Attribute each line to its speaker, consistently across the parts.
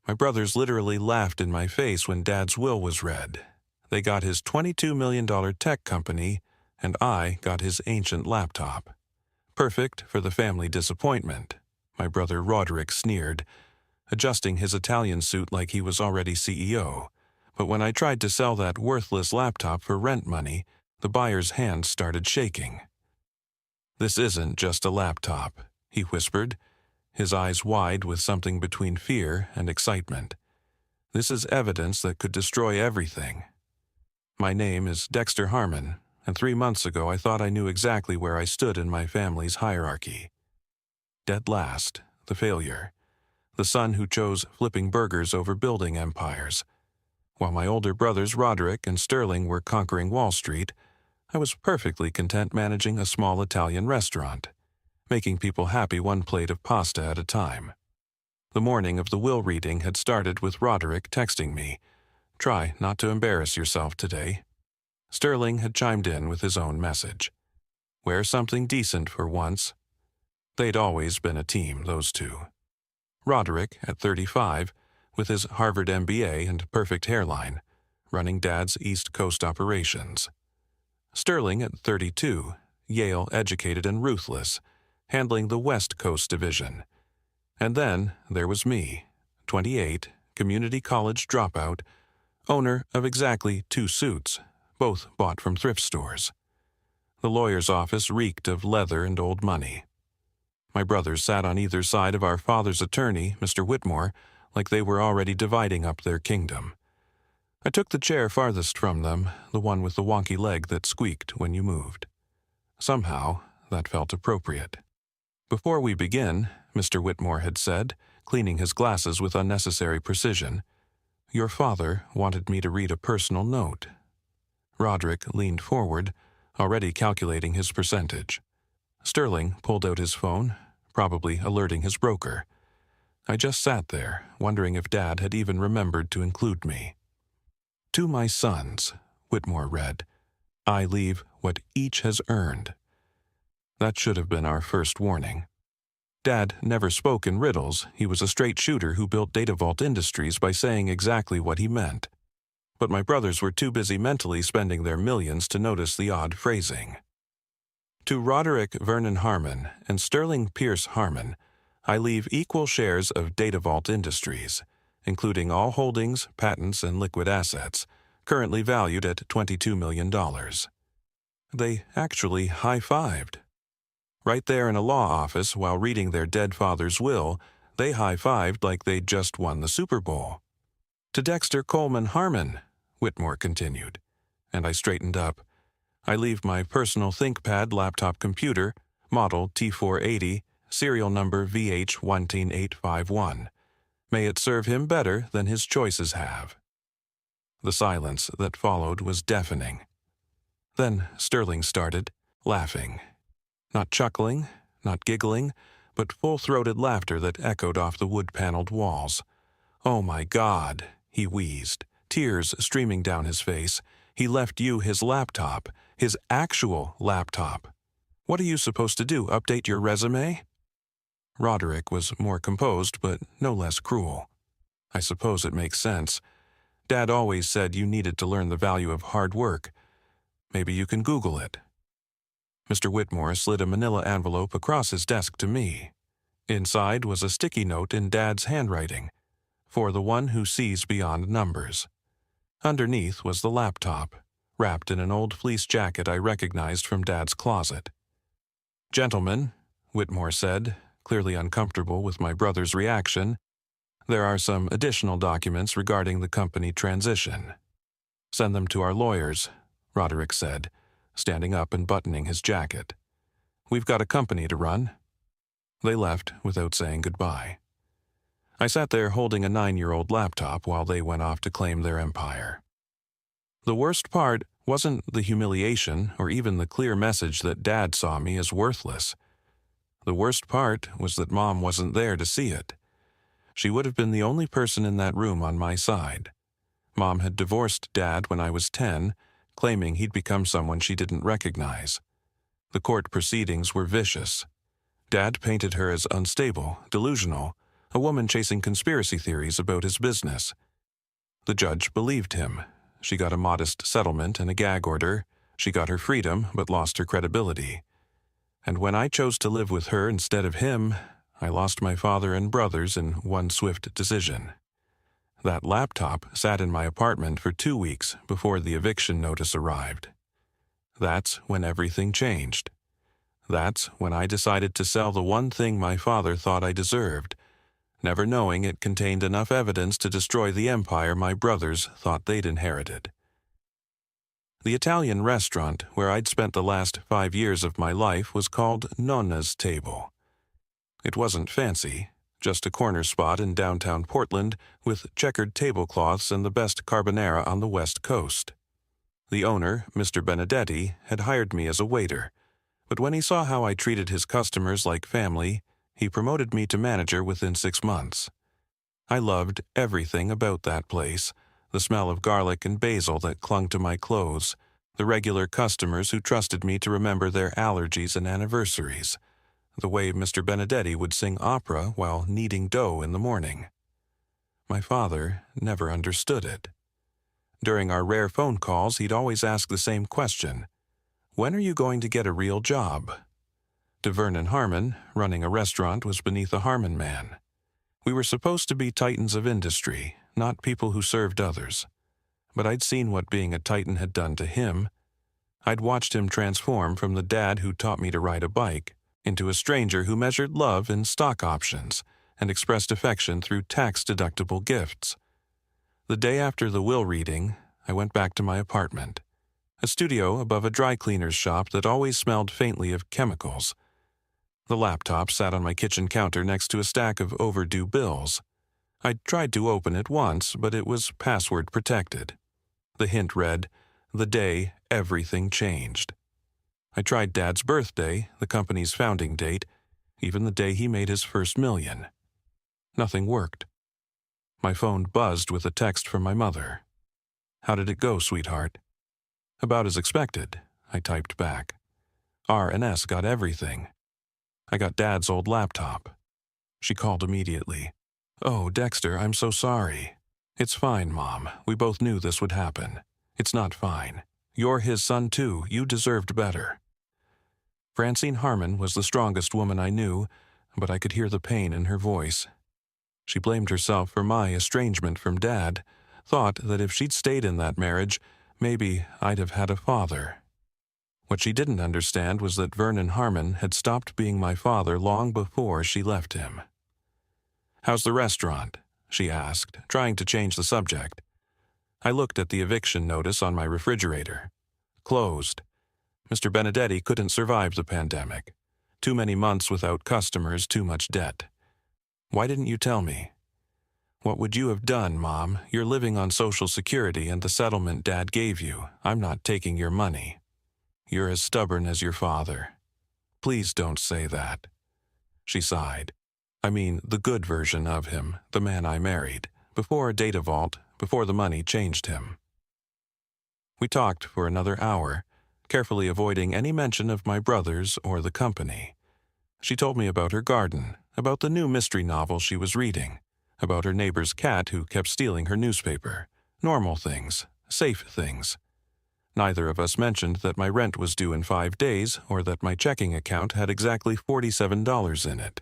Speaker 1: My brothers literally laughed in my face when Dad's will was read. They got his $22 million tech company, and I got his ancient laptop. Perfect for the family disappointment, my brother Roderick sneered, adjusting his Italian suit like he was already CEO. But when I tried to sell that worthless laptop for rent money, the buyer's hands started shaking. "This isn't just a laptop," he whispered, his eyes wide with something between fear and excitement. "This is evidence that could destroy everything. My name is Dexter Harmon, and 3 months ago I thought I knew exactly where I stood in my family's hierarchy. Dead last, the failure, the son who chose flipping burgers over building empires. While my older brothers Roderick and Sterling were conquering Wall Street, I was perfectly content managing a small Italian restaurant, making people happy one plate of pasta at a time. The morning of the will reading had started with Roderick texting me, 'Try not to embarrass yourself today.' Sterling had chimed in with his own message, 'Wear something decent for once.' They'd always been a team, those two. Roderick, at 35, with his Harvard MBA and perfect hairline, running Dad's East Coast operations. Sterling, at 32, Yale educated and ruthless, handling the West Coast division. And then there was me, 28, community college dropout, owner of exactly 2 suits, both bought from thrift stores. The lawyer's office reeked of leather and old money. My brothers sat on either side of our father's attorney, Mr. Whitmore, like they were already dividing up their kingdom. I took the chair farthest from them, the one with the wonky leg that squeaked when you moved. Somehow, that felt appropriate. "Before we begin," Mr. Whitmore had said, cleaning his glasses with unnecessary precision, "your father wanted me to read a personal note." Roderick leaned forward, already calculating his percentage. Sterling pulled out his phone, probably alerting his broker. I just sat there, wondering if Dad had even remembered to include me. "To my sons," Whitmore read, "I leave what each has earned." That should have been our first warning. Dad never spoke in riddles. He was a straight shooter who built Data Vault Industries by saying exactly what he meant. But my brothers were too busy mentally spending their millions to notice the odd phrasing. "To Roderick Vernon Harmon and Sterling Pierce Harmon, I leave equal shares of Data Vault Industries, including all holdings, patents, and liquid assets, currently valued at $22 million. They actually high-fived. Right there in a law office while reading their dead father's will, they high-fived like they'd just won the Super Bowl. "To Dexter Coleman Harmon," Whitmore continued, and I straightened up. "I leave my personal ThinkPad laptop computer, model T480, serial number VH18851. May it serve him better than his choices have." The silence that followed was deafening. Then Sterling started, laughing. Not chuckling, not giggling, but full-throated laughter that echoed off the wood-paneled walls. "Oh my God," he wheezed, tears streaming down his face. "He left you his laptop, his actual laptop. What are you supposed to do, update your resume?" Roderick was more composed, but no less cruel. "I suppose it makes sense. Dad always said you needed to learn the value of hard work. Maybe you can Google it." Mr. Whitmore slid a manila envelope across his desk to me. Inside was a sticky note in Dad's handwriting, "For the one who sees beyond numbers." Underneath was the laptop, wrapped in an old fleece jacket I recognized from Dad's closet. "Gentlemen," Whitmore said, clearly uncomfortable with my brother's reaction, "there are some additional documents regarding the company transition." "Send them to our lawyers," Roderick said, standing up and buttoning his jacket. "We've got a company to run." They left without saying goodbye. I sat there holding a 9-year-old laptop while they went off to claim their empire. The worst part wasn't the humiliation or even the clear message that Dad saw me as worthless. The worst part was that Mom wasn't there to see it. She would have been the only person in that room on my side. Mom had divorced Dad when I was 10, claiming he'd become someone she didn't recognize. The court proceedings were vicious. Dad painted her as unstable, delusional, a woman chasing conspiracy theories about his business. The judge believed him. She got a modest settlement and a gag order. She got her freedom, but lost her credibility. And when I chose to live with her instead of him, I lost my father and brothers in one swift decision. That laptop sat in my apartment for 2 weeks before the eviction notice arrived. That's when everything changed. That's when I decided to sell the one thing my father thought I deserved, never knowing it contained enough evidence to destroy the empire my brothers thought they'd inherited. The Italian restaurant where I'd spent the last 5 years of my life was called Nonna's Table. It wasn't fancy, just a corner spot in downtown Portland with checkered tablecloths and the best carbonara on the West Coast. The owner, Mr. Benedetti, had hired me as a waiter, but when he saw how I treated his customers like family, he promoted me to manager within 6 months. I loved everything about that place, the smell of garlic and basil that clung to my clothes, the regular customers who trusted me to remember their allergies and anniversaries, the way Mr. Benedetti would sing opera while kneading dough in the morning. My father never understood it. During our rare phone calls, he'd always ask the same question: "When are you going to get a real job?" To Vernon Harmon, running a restaurant was beneath a Harmon man. We were supposed to be titans of industry, not people who served others. But I'd seen what being a titan had done to him. I'd watched him transform from the dad who taught me to ride a bike into a stranger who measured love in stock options and expressed affection through tax-deductible gifts. The day after the will reading, I went back to my apartment, a studio above a dry cleaner's shop that always smelled faintly of chemicals. The laptop sat on my kitchen counter next to a stack of overdue bills. I'd tried to open it once, but it was password protected. The hint read, "The day everything changed." I tried Dad's birthday, the company's founding date, even the day he made his first million. Nothing worked. My phone buzzed with a text from my mother. "How did it go, sweetheart?" "About as expected," I typed back. "R&S got everything. I got Dad's old laptop." She called immediately. "Oh, Dexter, I'm so sorry." "It's fine, Mom. We both knew this would happen. It's not fine. You're his son, too. You deserved better." Francine Harmon was the strongest woman I knew, but I could hear the pain in her voice. She blamed herself for my estrangement from Dad, thought that if she'd stayed in that marriage, maybe I'd have had a father. What she didn't understand was that Vernon Harmon had stopped being my father long before she left him. "How's the restaurant?" she asked, trying to change the subject. I looked at the eviction notice on my refrigerator. Closed. Mr. Benedetti couldn't survive the pandemic. Too many months without customers, too much debt. "Why didn't you tell me?" "What would you have done, Mom? You're living on Social Security and the settlement Dad gave you. I'm not taking your money." "You're as stubborn as your father." "Please don't say that." She sighed. "I mean the good version of him, the man I married, before a data vault, before the money changed him." We talked for another hour, carefully avoiding any mention of my brothers or the company. She told me about her garden, about the new mystery novel she was reading, about her neighbor's cat who kept stealing her newspaper. Normal things, safe things. Neither of us mentioned that my rent was due in 5 days or that my checking account had exactly $47 in it.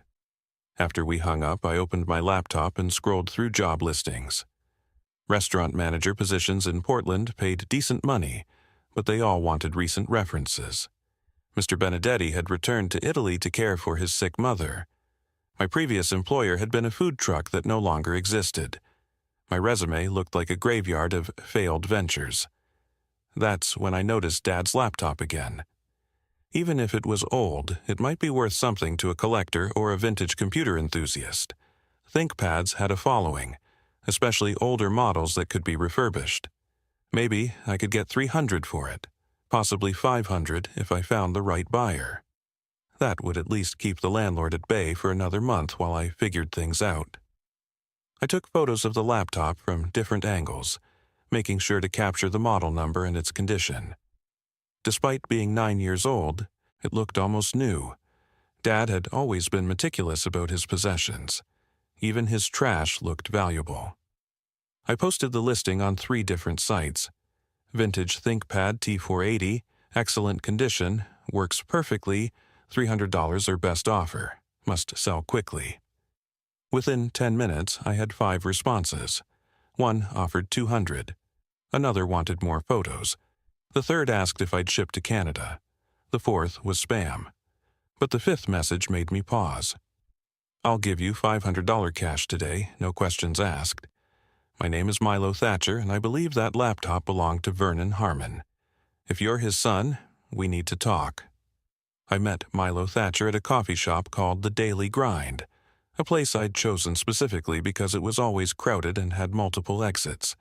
Speaker 1: After we hung up, I opened my laptop and scrolled through job listings. Restaurant manager positions in Portland paid decent money, but they all wanted recent references. Mr. Benedetti had returned to Italy to care for his sick mother. My previous employer had been a food truck that no longer existed. My resume looked like a graveyard of failed ventures. That's when I noticed Dad's laptop again. Even if it was old, it might be worth something to a collector or a vintage computer enthusiast. ThinkPads had a following, especially older models that could be refurbished. Maybe I could get $300 for it, possibly $500 if I found the right buyer. That would at least keep the landlord at bay for another month while I figured things out. I took photos of the laptop from different angles, making sure to capture the model number and its condition. Despite being 9 years old, it looked almost new. Dad had always been meticulous about his possessions. Even his trash looked valuable. I posted the listing on 3 different sites. Vintage ThinkPad T480, excellent condition, works perfectly, $300 or best offer, must sell quickly. Within 10 minutes, I had 5 responses. One offered $200. Another wanted more photos. The third asked if I'd ship to Canada. The fourth was spam. But the 5th message made me pause. I'll give you $500 cash today, no questions asked. My name is Milo Thatcher, and I believe that laptop belonged to Vernon Harmon. If you're his son, we need to talk. I met Milo Thatcher at a coffee shop called The Daily Grind, a place I'd chosen specifically because it was always crowded and had multiple exits.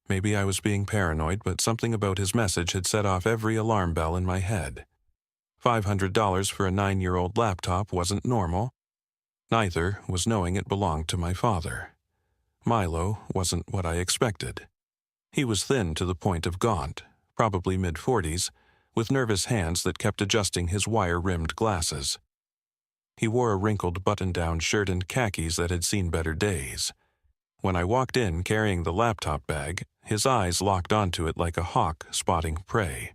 Speaker 1: Maybe I was being paranoid, but something about his message had set off every alarm bell in my head. $500 for a 9-year-old laptop wasn't normal. Neither was knowing it belonged to my father. Milo wasn't what I expected. He was thin to the point of gaunt, probably mid-40s, with nervous hands that kept adjusting his wire-rimmed glasses. He wore a wrinkled button-down shirt and khakis that had seen better days. When I walked in carrying the laptop bag, his eyes locked onto it like a hawk spotting prey.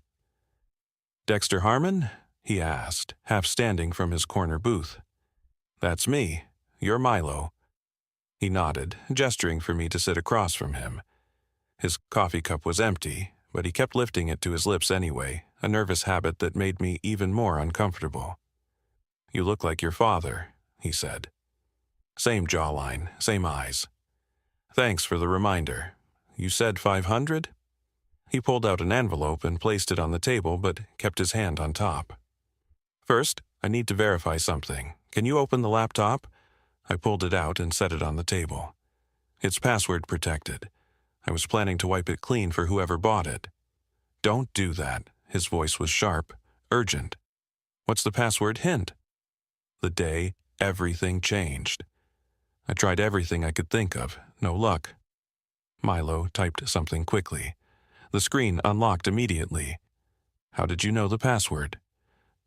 Speaker 1: "Dexter Harmon?" he asked, half standing from his corner booth. "That's me. You're Milo." He nodded, gesturing for me to sit across from him. His coffee cup was empty, but he kept lifting it to his lips anyway, a nervous habit that made me even more uncomfortable. "You look like your father," he said. Same jawline, same eyes. "Thanks for the reminder. You said 500? He pulled out an envelope and placed it on the table, but kept his hand on top. "First, I need to verify something. Can you open the laptop?" I pulled it out and set it on the table. It's password protected. I was planning to wipe it clean for whoever bought it. "Don't do that." His voice was sharp, urgent. "What's the password hint?" The day everything changed. I tried everything I could think of, no luck. Milo typed something quickly. The screen unlocked immediately. "How did you know the password?"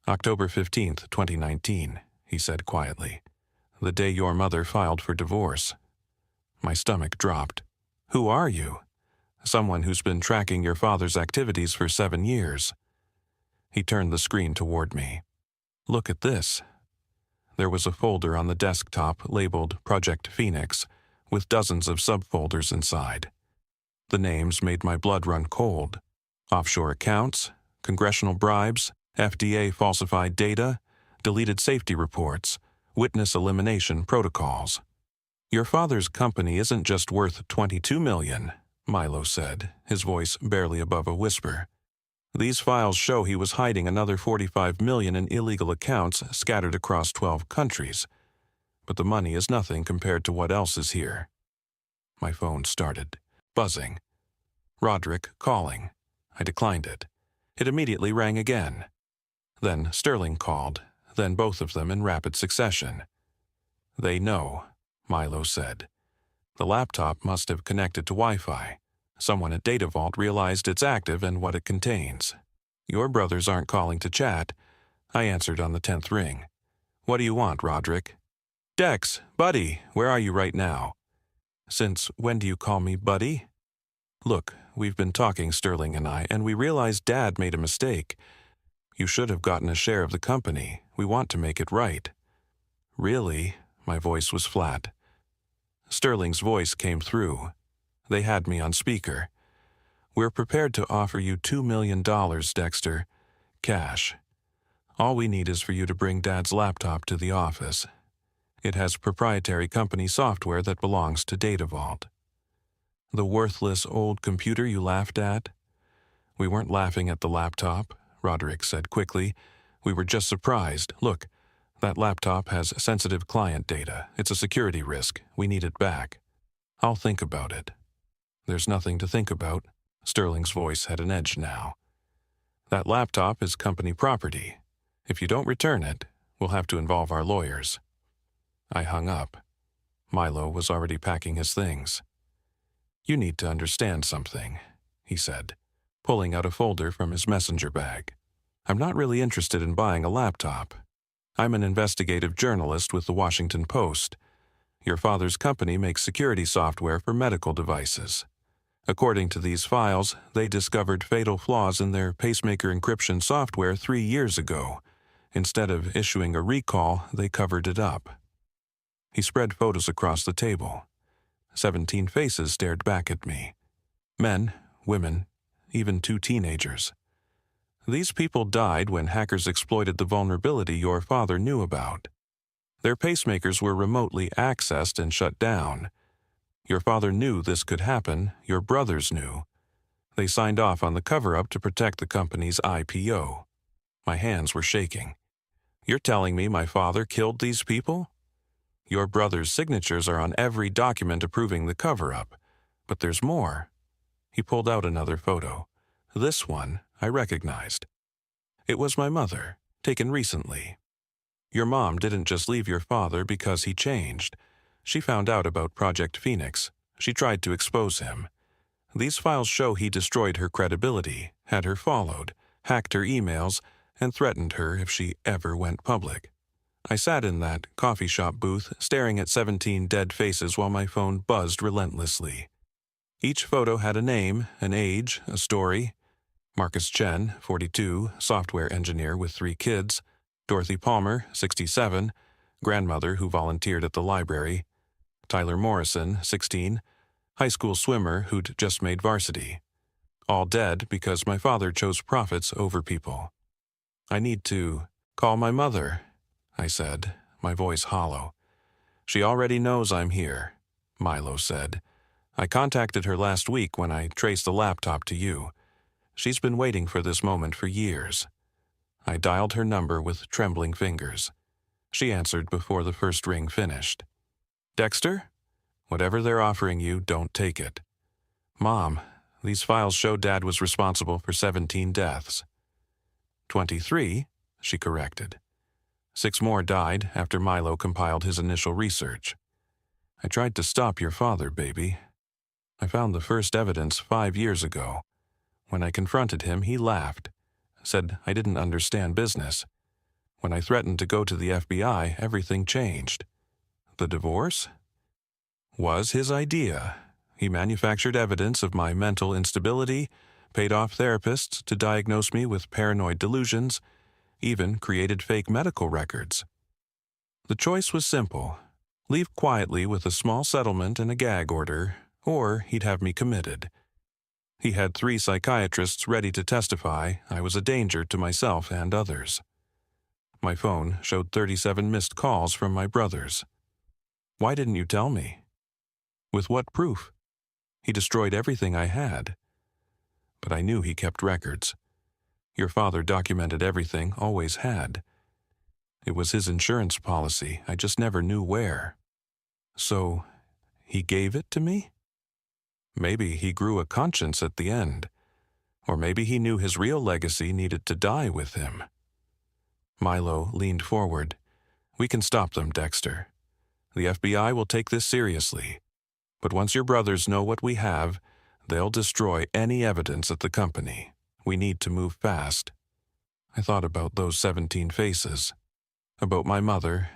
Speaker 1: "October 15th, 2019, he said quietly. "The day your mother filed for divorce." My stomach dropped. "Who are you?" "Someone who's been tracking your father's activities for 7 years. He turned the screen toward me. "Look at this." There was a folder on the desktop labeled Project Phoenix, with dozens of subfolders inside. The names made my blood run cold. Offshore accounts, congressional bribes, FDA falsified data, deleted safety reports, witness elimination protocols. "Your father's company isn't just worth $22 million, Milo said, his voice barely above a whisper. "These files show he was hiding another $45 million in illegal accounts scattered across 12 countries. But the money is nothing compared to what else is here." My phone started, buzzing. Roderick calling. I declined it. It immediately rang again. Then Sterling called, then both of them in rapid succession. "They know," Milo said. "The laptop must have connected to Wi-Fi. Someone at Data Vault realized it's active and what it contains. Your brothers aren't calling to chat." I answered on the 10th ring. "What do you want, Roderick?" "Dex, buddy, where are you right now?" "Since when do you call me buddy?" "Look, we've been talking, Sterling and I, and we realized Dad made a mistake. You should have gotten a share of the company. We want to make it right." "Really?" My voice was flat. Sterling's voice came through. They had me on speaker. "We're prepared to offer you $2 million, Dexter. Cash. All we need is for you to bring Dad's laptop to the office. It has proprietary company software that belongs to Data Vault." "The worthless old computer you laughed at?" "We weren't laughing at the laptop," Roderick said quickly. "We were just surprised. Look, that laptop has sensitive client data. It's a security risk. We need it back." "I'll think about it." "There's nothing to think about." Sterling's voice had an edge now. "That laptop is company property. If you don't return it, we'll have to involve our lawyers." I hung up. Milo was already packing his things. "You need to understand something," he said, pulling out a folder from his messenger bag. "I'm not really interested in buying a laptop. I'm an investigative journalist with the Washington Post. Your father's company makes security software for medical devices. According to these files, they discovered fatal flaws in their pacemaker encryption software 3 years ago. Instead of issuing a recall, they covered it up. He spread photos across the table. 17 faces stared back at me. Men, women, even 2 teenagers. These people died when hackers exploited the vulnerability your father knew about. Their pacemakers were remotely accessed and shut down. Your father knew this could happen, your brothers knew. They signed off on the cover-up to protect the company's IPO. My hands were shaking. You're telling me my father killed these people? Your brother's signatures are on every document approving the cover-up. But there's more. He pulled out another photo. This one I recognized. It was my mother, taken recently. Your mom didn't just leave your father because he changed. She found out about Project Phoenix. She tried to expose him. These files show he destroyed her credibility, had her followed, hacked her emails, and threatened her if she ever went public. I sat in that coffee shop booth staring at 17 dead faces while my phone buzzed relentlessly. Each photo had a name, an age, a story. Marcus Chen, 42, software engineer with 3 kids. Dorothy Palmer, 67, grandmother who volunteered at the library. Tyler Morrison, 16, high school swimmer who'd just made varsity. All dead because my father chose profits over people. I need to call my mother, I said, my voice hollow. She already knows I'm here, Milo said. I contacted her last week when I traced the laptop to you. She's been waiting for this moment for years. I dialed her number with trembling fingers. She answered before the first ring finished. Dexter? Whatever they're offering you, don't take it. Mom, these files show Dad was responsible for 17 deaths. 23, she corrected. 6 more died after Milo compiled his initial research. I tried to stop your father, baby. I found the first evidence 5 years ago. When I confronted him, he laughed, said I didn't understand business. When I threatened to go to the FBI, everything changed. The divorce? Was his idea. He manufactured evidence of my mental instability, paid off therapists to diagnose me with paranoid delusions, even created fake medical records. The choice was simple. Leave quietly with a small settlement and a gag order, or he'd have me committed. He had 3 psychiatrists ready to testify I was a danger to myself and others. My phone showed 37 missed calls from my brothers. Why didn't you tell me? With what proof? He destroyed everything I had. But I knew he kept records. Your father documented everything, always had. It was his insurance policy, I just never knew where. So, he gave it to me? Maybe he grew a conscience at the end. Or maybe he knew his real legacy needed to die with him. Milo leaned forward. We can stop them, Dexter. The FBI will take this seriously. But once your brothers know what we have, they'll destroy any evidence at the company. We need to move fast. I thought about those 17 faces. About my mother,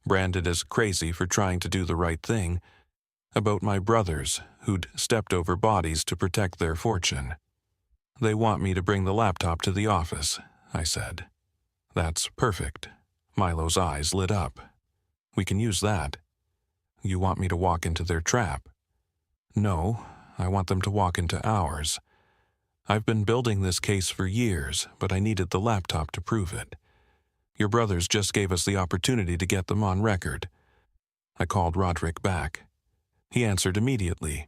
Speaker 1: branded as crazy for trying to do the right thing. About my brothers, who'd stepped over bodies to protect their fortune. They want me to bring the laptop to the office, I said. That's perfect. Milo's eyes lit up. We can use that. You want me to walk into their trap? No, I want them to walk into ours. I've been building this case for years, but I needed the laptop to prove it. Your brothers just gave us the opportunity to get them on record. I called Roderick back. He answered immediately.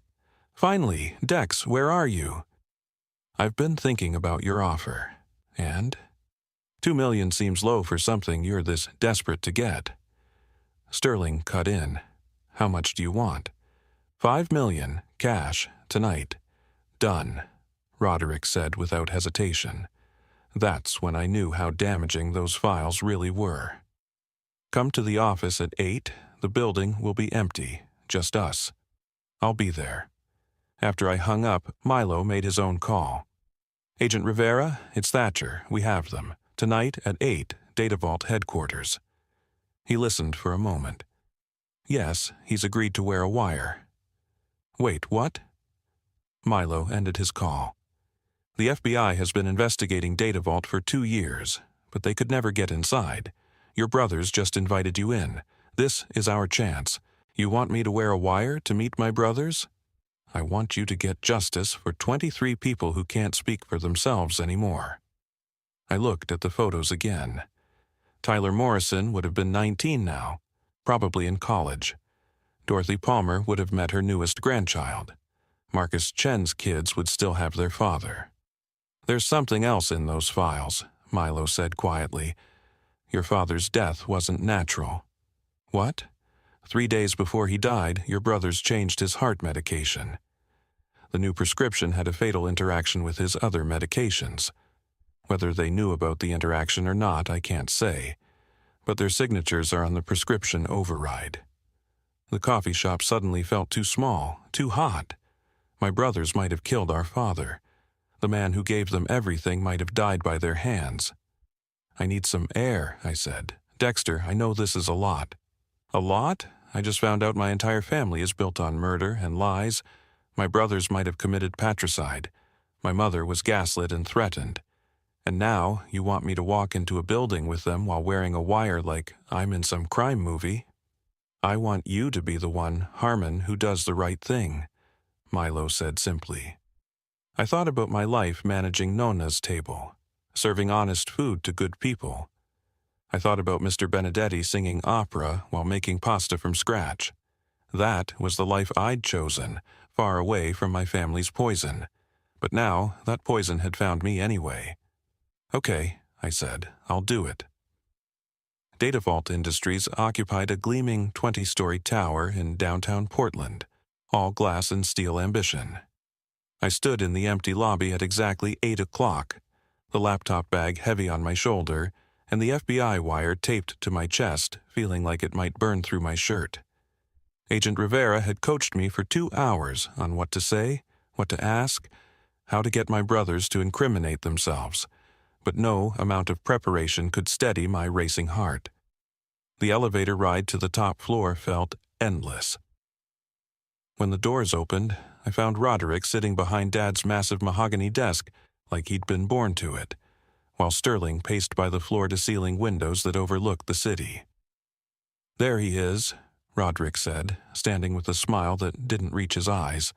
Speaker 1: Finally, Dex, where are you? I've been thinking about your offer. And? $2 million seems low for something you're this desperate to get. Sterling cut in. How much do you want? $5 million, cash, tonight. Done, Roderick said without hesitation. That's when I knew how damaging those files really were. Come to the office at 8. The building will be empty, just us. I'll be there. After I hung up, Milo made his own call. Agent Rivera, it's Thatcher. We have them. Tonight at 8, Data Vault headquarters. He listened for a moment. Yes, he's agreed to wear a wire. Wait, what? Milo ended his call. The FBI has been investigating Data Vault for 2 years, but they could never get inside. Your brothers just invited you in. This is our chance. You want me to wear a wire to meet my brothers? I want you to get justice for 23 people who can't speak for themselves anymore. I looked at the photos again. Tyler Morrison would have been 19 now, probably in college. Dorothy Palmer would have met her newest grandchild. Marcus Chen's kids would still have their father. There's something else in those files, Milo said quietly. Your father's death wasn't natural. What? 3 days before he died, your brothers changed his heart medication. The new prescription had a fatal interaction with his other medications. Whether they knew about the interaction or not, I can't say, but their signatures are on the prescription override. The coffee shop suddenly felt too small, too hot. My brothers might have killed our father. The man who gave them everything might have died by their hands. I need some air, I said. Dexter, I know this is a lot. A lot? I just found out my entire family is built on murder and lies. My brothers might have committed patricide. My mother was gaslit and threatened. And now you want me to walk into a building with them while wearing a wire like I'm in some crime movie? I want you to be the one, Harmon, who does the right thing, Milo said simply. I thought about my life managing Nona's table, serving honest food to good people. I thought about Mr. Benedetti singing opera while making pasta from scratch. That was the life I'd chosen, far away from my family's poison. But now that poison had found me anyway. Okay, I said, I'll do it. Data Vault Industries occupied a gleaming 20-story tower in downtown Portland, all glass and steel ambition. I stood in the empty lobby at exactly 8 o'clock, the laptop bag heavy on my shoulder, and the FBI wire taped to my chest, feeling like it might burn through my shirt. Agent Rivera had coached me for 2 hours on what to say, what to ask, how to get my brothers to incriminate themselves, but no amount of preparation could steady my racing heart. The elevator ride to the top floor felt endless. When the doors opened, I found Roderick sitting behind Dad's massive mahogany desk like he'd been born to it, while Sterling paced by the floor-to-ceiling windows that overlooked the city. There he is, Roderick said, standing with a smile that didn't reach his eyes.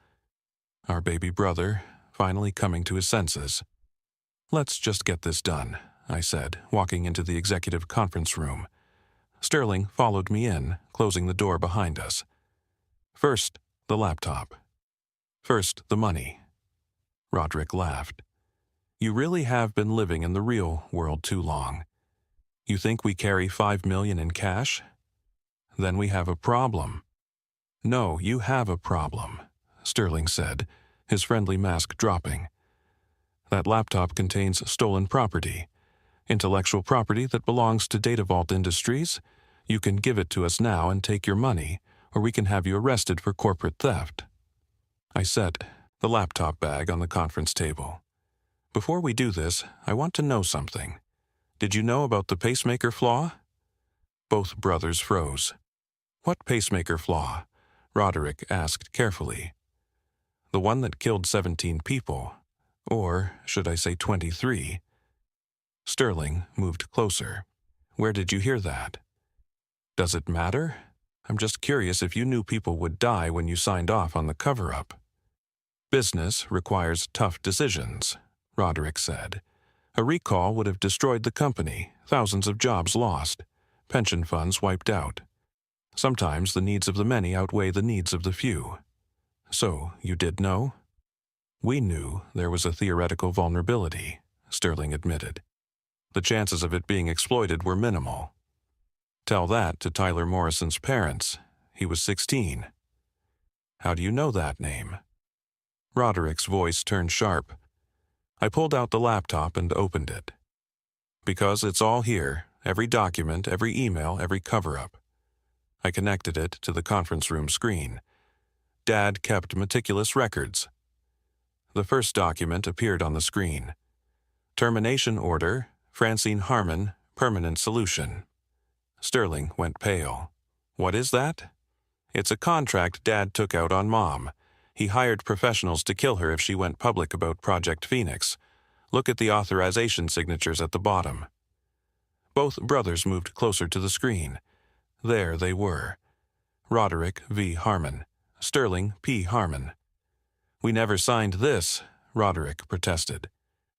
Speaker 1: Our baby brother, finally coming to his senses. Let's just get this done, I said, walking into the executive conference room. Sterling followed me in, closing the door behind us. First, the laptop. First, the money. Roderick laughed. You really have been living in the real world too long. You think we carry $5 million in cash? Then we have a problem. No, you have a problem, Sterling said, his friendly mask dropping. That laptop contains stolen property, intellectual property that belongs to Data Vault Industries. You can give it to us now and take your money, or we can have you arrested for corporate theft. I set the laptop bag on the conference table. Before we do this, I want to know something. Did you know about the pacemaker flaw? Both brothers froze. What pacemaker flaw? Roderick asked carefully. The one that killed 17 people. Or should I say 23? Sterling moved closer. Where did you hear that? Does it matter? I'm just curious if you knew people would die when you signed off on the cover-up. Business requires tough decisions, Roderick said. A recall would have destroyed the company, thousands of jobs lost, pension funds wiped out. Sometimes the needs of the many outweigh the needs of the few. So, you did know? We knew there was a theoretical vulnerability, Sterling admitted. The chances of it being exploited were minimal. Tell that to Tyler Morrison's parents. He was 16. How do you know that name? Roderick's voice turned sharp. I pulled out the laptop and opened it. Because it's all here, every document, every email, every cover-up. I connected it to the conference room screen. Dad kept meticulous records. The first document appeared on the screen. Termination order, Francine Harmon, permanent solution. Sterling went pale. What is that? It's a contract Dad took out on Mom. He hired professionals to kill her if she went public about Project Phoenix. Look at the authorization signatures at the bottom." Both brothers moved closer to the screen. There they were. Roderick V. Harmon, Sterling P. Harmon. "We never signed this," Roderick protested.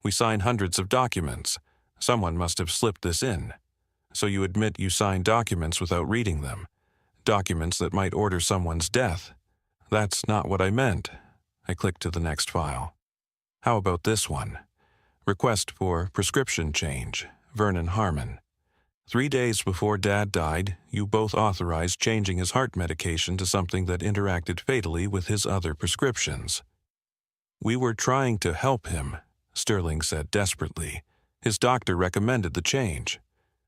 Speaker 1: "We sign hundreds of documents. Someone must have slipped this in." "So you admit you signed documents without reading them? Documents that might order someone's death?" "That's not what I meant." I clicked to the next file. "How about this one? Request for prescription change, Vernon Harmon. 3 days before Dad died, you both authorized changing his heart medication to something that interacted fatally with his other prescriptions." "We were trying to help him," Sterling said desperately. "His doctor recommended the change."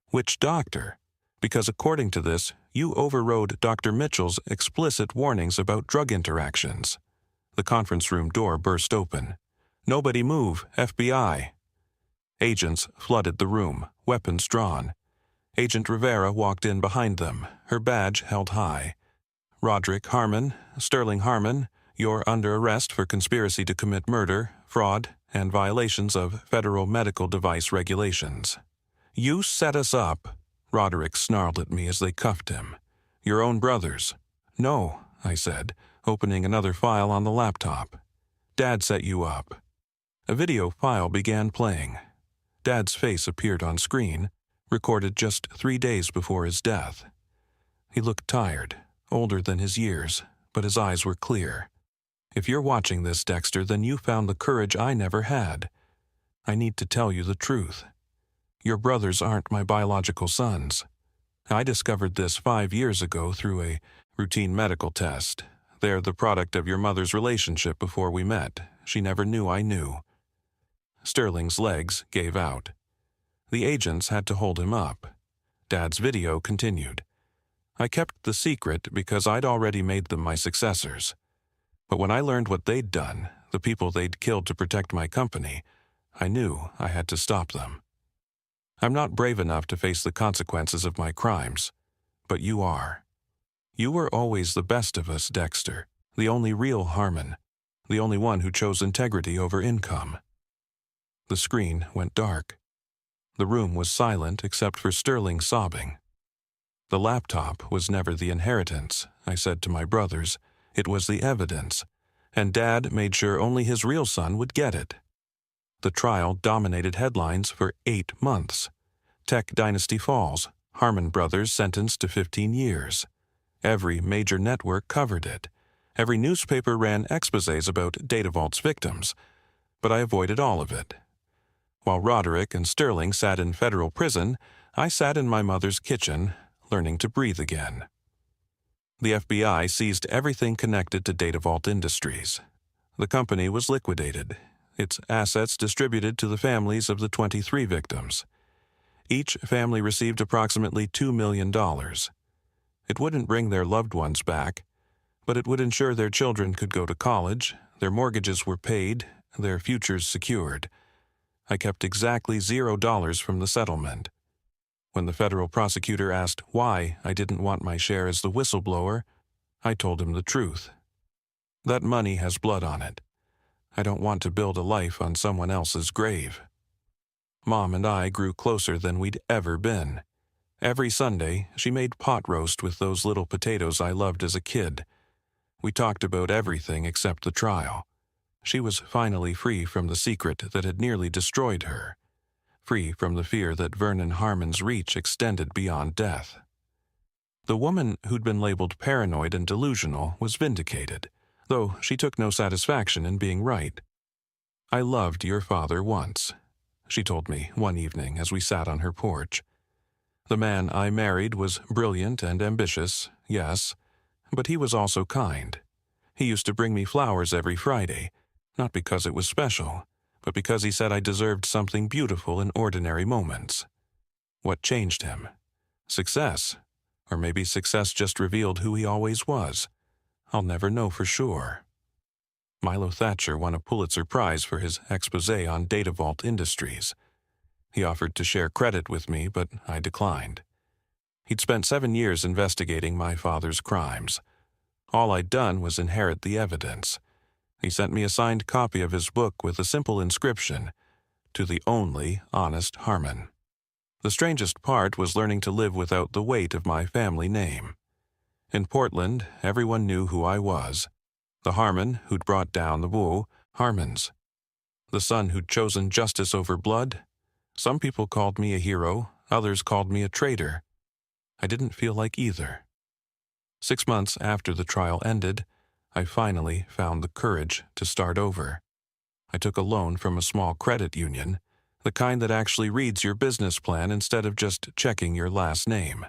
Speaker 1: "Which doctor? Because according to this, you overrode Dr. Mitchell's explicit warnings about drug interactions." The conference room door burst open. "Nobody move, FBI." Agents flooded the room, weapons drawn. Agent Rivera walked in behind them, her badge held high. "Roderick Harmon, Sterling Harmon, you're under arrest for conspiracy to commit murder, fraud, and violations of federal medical device regulations." "You set us up," Roderick snarled at me as they cuffed him. "Your own brothers." "No," I said, opening another file on the laptop. "Dad set you up." A video file began playing. Dad's face appeared on screen, recorded just 3 days before his death. He looked tired, older than his years, but his eyes were clear. "If you're watching this, Dexter, then you found the courage I never had. I need to tell you the truth. Your brothers aren't my biological sons. I discovered this 5 years ago through a routine medical test. They're the product of your mother's relationship before we met. She never knew I knew." Sterling's legs gave out. The agents had to hold him up. Dad's video continued. "I kept the secret because I'd already made them my successors. But when I learned what they'd done, the people they'd killed to protect my company, I knew I had to stop them. I'm not brave enough to face the consequences of my crimes, but you are. You were always the best of us, Dexter, the only real Harmon, the only one who chose integrity over income." The screen went dark. The room was silent except for Sterling sobbing. "The laptop was never the inheritance," I said to my brothers. "It was the evidence, and Dad made sure only his real son would get it." The trial dominated headlines for 8 months. Tech dynasty falls, Harmon brothers sentenced to 15 years. Every major network covered it. Every newspaper ran exposés about DataVault's victims, but I avoided all of it. While Roderick and Sterling sat in federal prison, I sat in my mother's kitchen, learning to breathe again. The FBI seized everything connected to DataVault Industries. The company was liquidated, its assets distributed to the families of the 23 victims. Each family received approximately $2 million. It wouldn't bring their loved ones back, but it would ensure their children could go to college, their mortgages were paid, their futures secured. I kept exactly $0 from the settlement. When the federal prosecutor asked why I didn't want my share as the whistleblower, I told him the truth. That money has blood on it. I don't want to build a life on someone else's grave. Mom and I grew closer than we'd ever been. Every Sunday, she made pot roast with those little potatoes I loved as a kid. We talked about everything except the trial. She was finally free from the secret that had nearly destroyed her, free from the fear that Vernon Harmon's reach extended beyond death. The woman who'd been labeled paranoid and delusional was vindicated, though she took no satisfaction in being right. "I loved your father once," she told me one evening as we sat on her porch. "The man I married was brilliant and ambitious, yes, but he was also kind. He used to bring me flowers every Friday, not because it was special, but because he said I deserved something beautiful in ordinary moments. What changed him? Success? Or maybe success just revealed who he always was. I'll never know for sure." Milo Thatcher won a Pulitzer Prize for his exposé on DataVault Industries. He offered to share credit with me, but I declined. He'd spent 7 years investigating my father's crimes. All I'd done was inherit the evidence. He sent me a signed copy of his book with a simple inscription, "To the only honest Harmon." The strangest part was learning to live without the weight of my family name. In Portland, everyone knew who I was. The Harmon who'd brought down the Wu Harmons. The son who'd chosen justice over blood. Some people called me a hero, others called me a traitor. I didn't feel like either. 6 months after the trial ended, I finally found the courage to start over. I took a loan from a small credit union, the kind that actually reads your business plan instead of just checking your last name.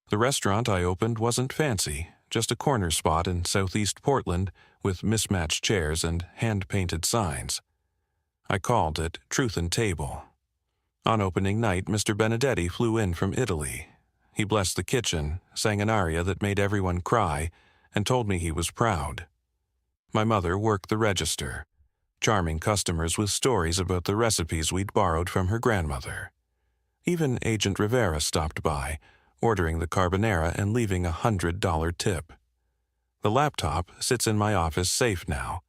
Speaker 1: The restaurant I opened wasn't fancy, just a corner spot in southeast Portland with mismatched chairs and hand-painted signs. I called it Truth and Table. On opening night, Mr. Benedetti flew in from Italy. He blessed the kitchen, sang an aria that made everyone cry, and told me he was proud. My mother worked the register, charming customers with stories about the recipes we'd borrowed from her grandmother. Even Agent Rivera stopped by, ordering the carbonara and leaving a $100 tip. The laptop sits in my office safe now,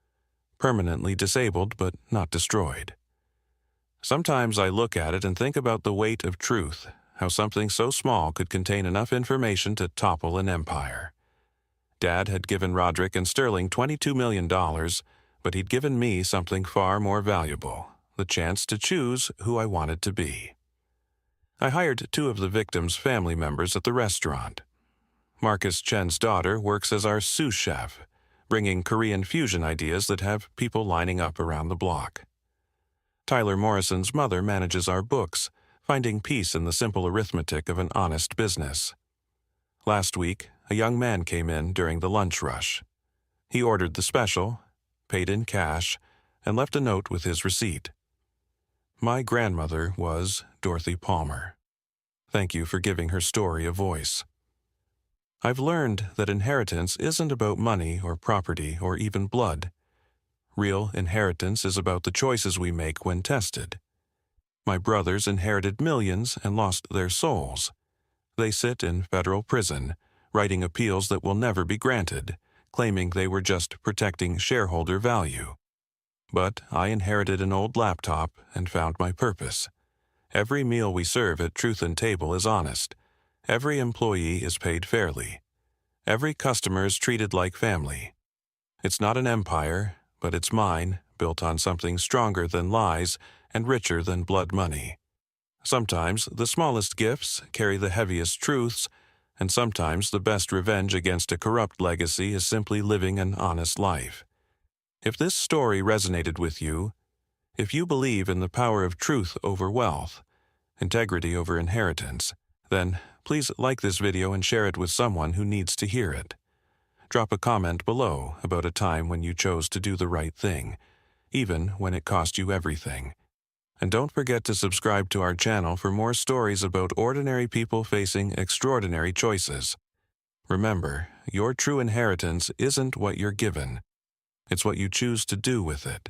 Speaker 1: permanently disabled but not destroyed. Sometimes I look at it and think about the weight of truth, how something so small could contain enough information to topple an empire. Dad had given Roderick and Sterling $22 million, but he'd given me something far more valuable, the chance to choose who I wanted to be. I hired 2 of the victims' family members at the restaurant. Marcus Chen's daughter works as our sous chef, bringing Korean fusion ideas that have people lining up around the block. Tyler Morrison's mother manages our books, finding peace in the simple arithmetic of an honest business. Last week, a young man came in during the lunch rush. He ordered the special, paid in cash, and left a note with his receipt. My grandmother was Dorothy Palmer. Thank you for giving her story a voice. I've learned that inheritance isn't about money or property or even blood. Real inheritance is about the choices we make when tested. My brothers inherited millions and lost their souls. They sit in federal prison, writing appeals that will never be granted, claiming they were just protecting shareholder value. But I inherited an old laptop and found my purpose. Every meal we serve at Truth and Table is honest. Every employee is paid fairly. Every customer is treated like family. It's not an empire, but it's mine, built on something stronger than lies and richer than blood money. Sometimes the smallest gifts carry the heaviest truths, and sometimes the best revenge against a corrupt legacy is simply living an honest life. If this story resonated with you, if you believe in the power of truth over wealth, integrity over inheritance, then please like this video and share it with someone who needs to hear it. Drop a comment below about a time when you chose to do the right thing, even when it cost you everything. And don't forget to subscribe to our channel for more stories about ordinary people facing extraordinary choices. Remember, your true inheritance isn't what you're given. It's what you choose to do with it.